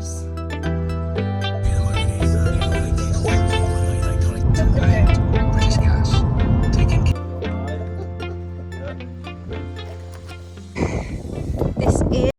house. This is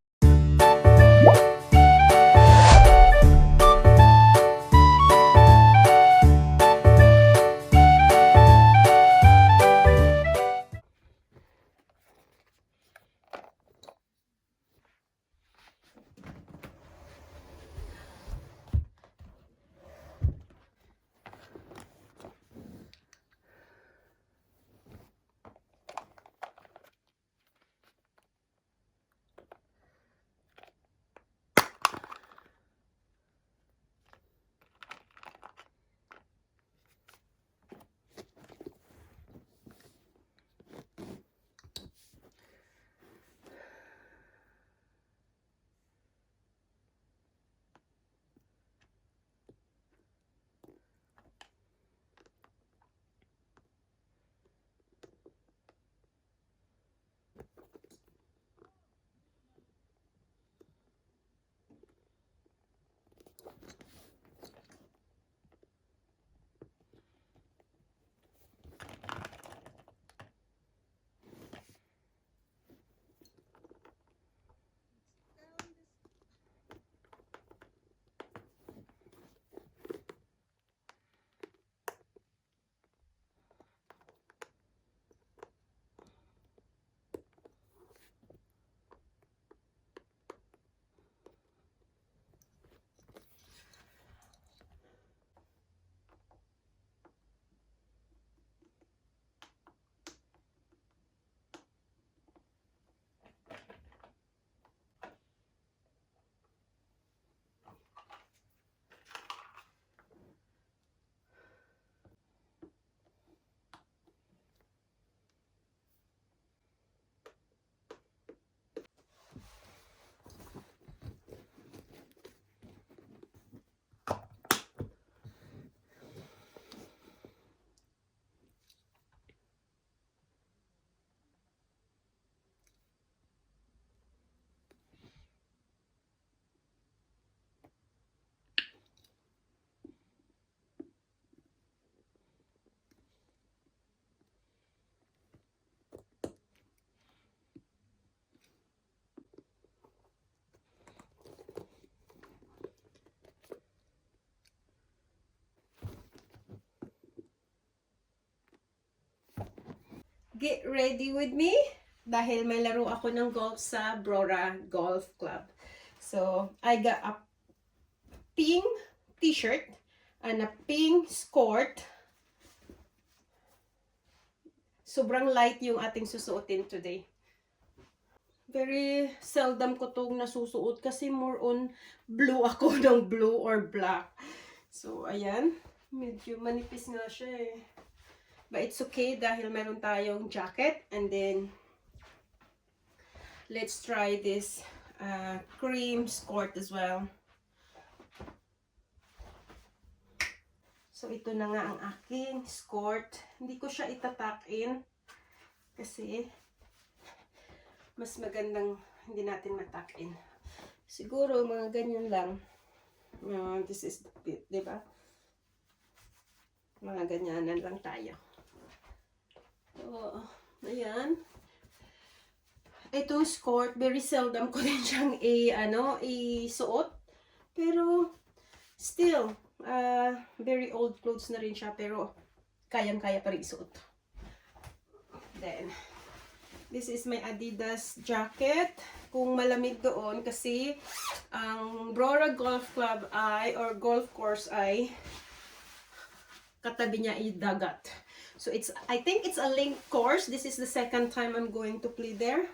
get ready with me dahil may laro ako ng golf sa Brora Golf Club. So, I got a pink t-shirt and a pink skirt. Sobrang light yung ating susuotin today. Very seldom ko itong nasusuot kasi more on blue ako ng blue or black. So, ayan. Medyo manipis nga siya eh. But it's okay dahil meron tayong jacket. And then, let's try this cream skirt as well. So, ito na nga ang aking skirt. Hindi ko siya itatak in. Kasi, mas magandang hindi natin matak in. Siguro, mga ganyan lang. This is the fit, diba? Mga ganyanan lang tayo. So, ayan. Itong skirt, very seldom ko din siyang isuot. Pero, still, very old clothes na rin siya. Pero, kayang-kaya pa rin isuot. Then, this is my Adidas jacket. Kung malamig doon, kasi ang Brora Golf Club or golf course ay katabi niya ay dagat. So I think it's a link course. This is the second time I'm going to play there.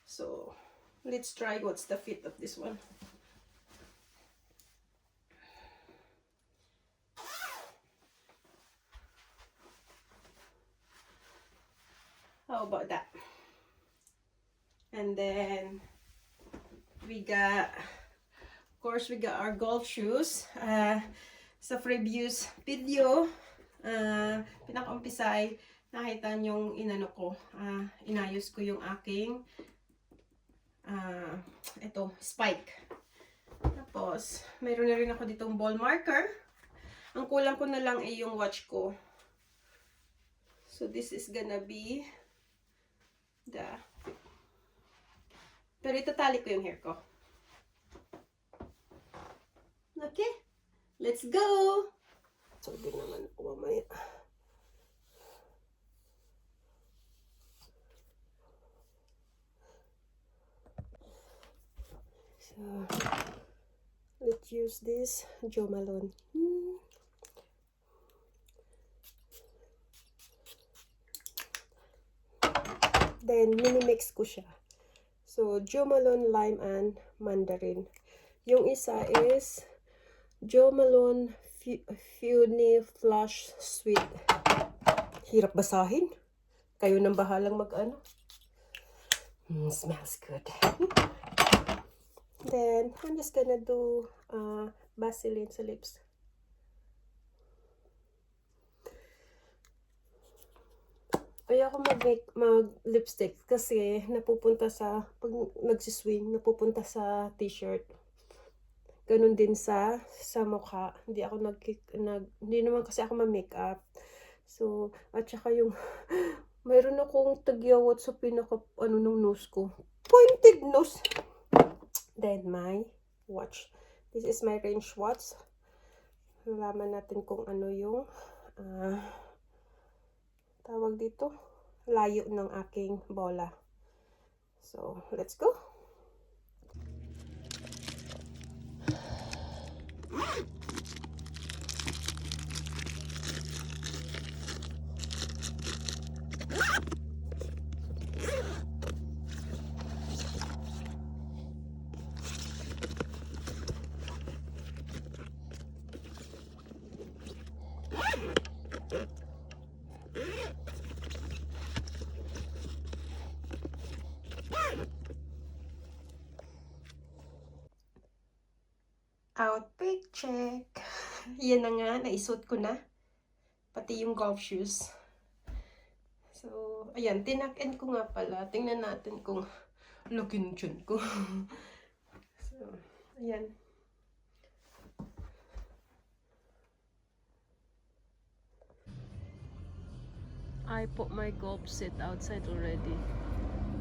So let's try what's the fit of this one. How about that? And then we got, of course, we got our golf shoes. Sa previous video, pinaka-umpisa ay nakita yung inayos ko yung aking spike. Tapos, mayroon na rin ako ditong ball marker. Ang kulang ko na lang ay yung watch ko. So, this is gonna be the... Pero itatali ko yung hair ko. Okay? Let's go! So, din naman ako mamaya. So, let's use this Jo Malone. Then, mini-mix ko siya. So, Jo Malone, lime, and mandarin. Yung isa is Jo Malone Funny Flush Sweet. Hirap basahin. Kayo nang bahalang mag-ano. Smells good. Then, I'm just gonna do Vaseline sa lips. Ayoko mag-lipstick kasi napupunta sa, pag nagsiswing, napupunta sa t-shirt. Ganun din sa mukha. Hindi hindi naman kasi ako ma-makeup. So, at saka yung, mayroon akong tagyawat sa pinaka, ng nose ko. Pointed nose. Then, my watch. This is my range watch. Nalaman natin kung ano yung, tawag dito, layo ng aking bola. So, let's go. Outfit check. Yan na nga, naisuot ko na. Pati yung golf shoes. So, ayan, tinak-in ko nga pala. Tingnan natin kung looking chin ko. So, ayan. I put my golf set outside already.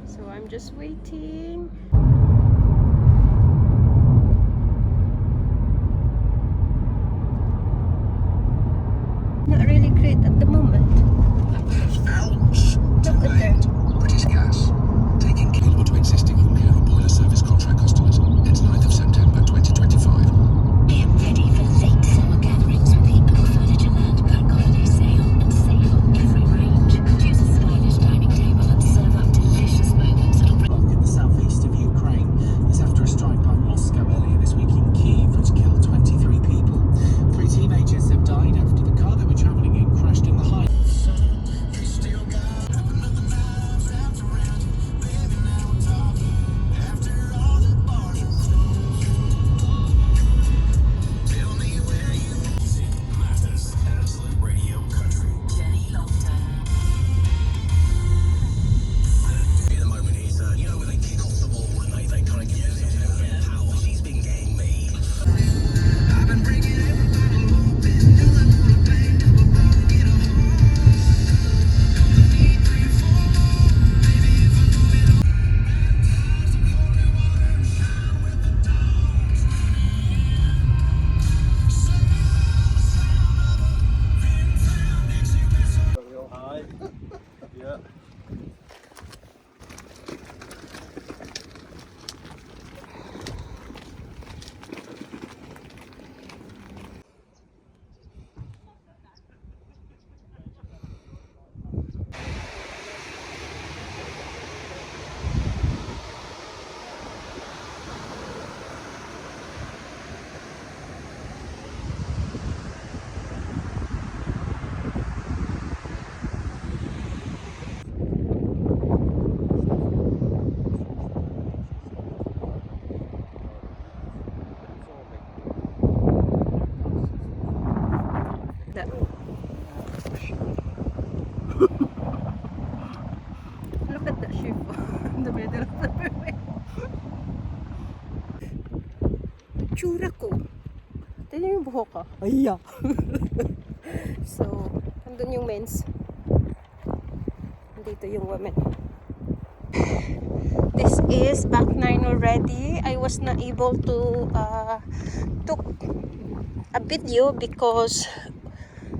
So, I'm just waiting. Not really great at the moment. Ouch! Look at that. British Gas taking available to existing home care and boiler service contract customers. It's 9th of September 2025. I am ready for late summer gatherings with the Eco Furniture Land Bank Holiday Sale and save on every range. Choose a stylish dining table and serve up delicious moments at a In the southeast of Ukraine is after a strike by Moscow earlier this week in Kyiv, which killed 23 people. 3 teenagers have died after the car they were travelling in crashed in the high. Hi. Yeah. That. Look at that ship in the middle of the river. itsura ko. Tignan yung buhok ko. Ay, so, andun yung men's. Dito yung women. This is back 9 already. I was not able to took a video because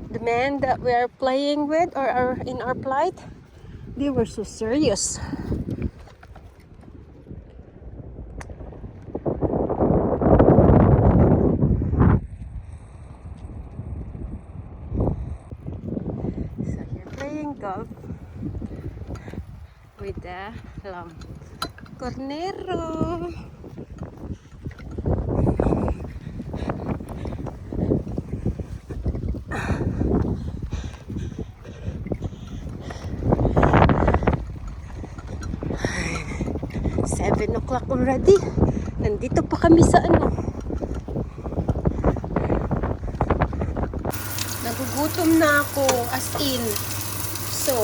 the men that we are playing with or are in our flight, they were so serious. So you're playing golf with the Cornero. Ay, 7 o'clock already. Nandito pa kami sa ano. Nagugutom na ako as in. So,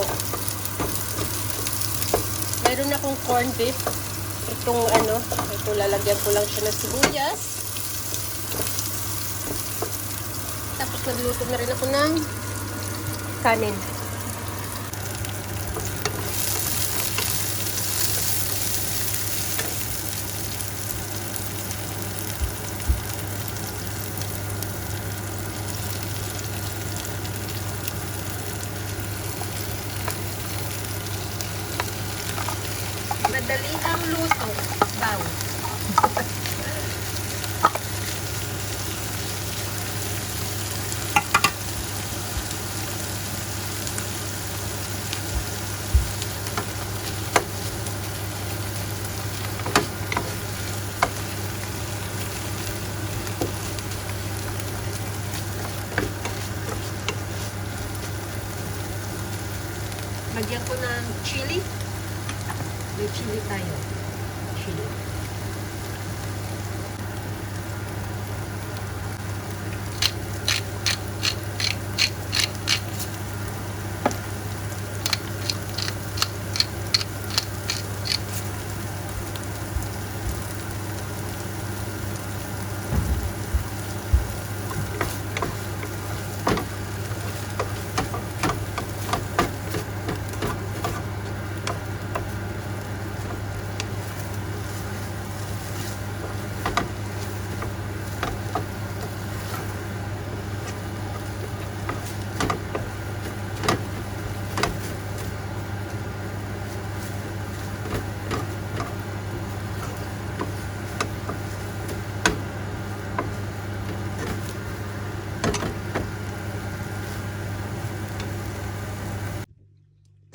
meron akong corned beef. Itong ano, ito lalagyan ko lang siya ng sibuyas. Tapos nagluto na rin ako ng kanin. Madali ang luto. Baw. Lagyan ko ng chili. May chili tayo. Chili.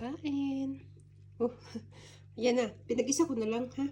Kain. Oh, yan na. Pinag-isa ko na lang, ha?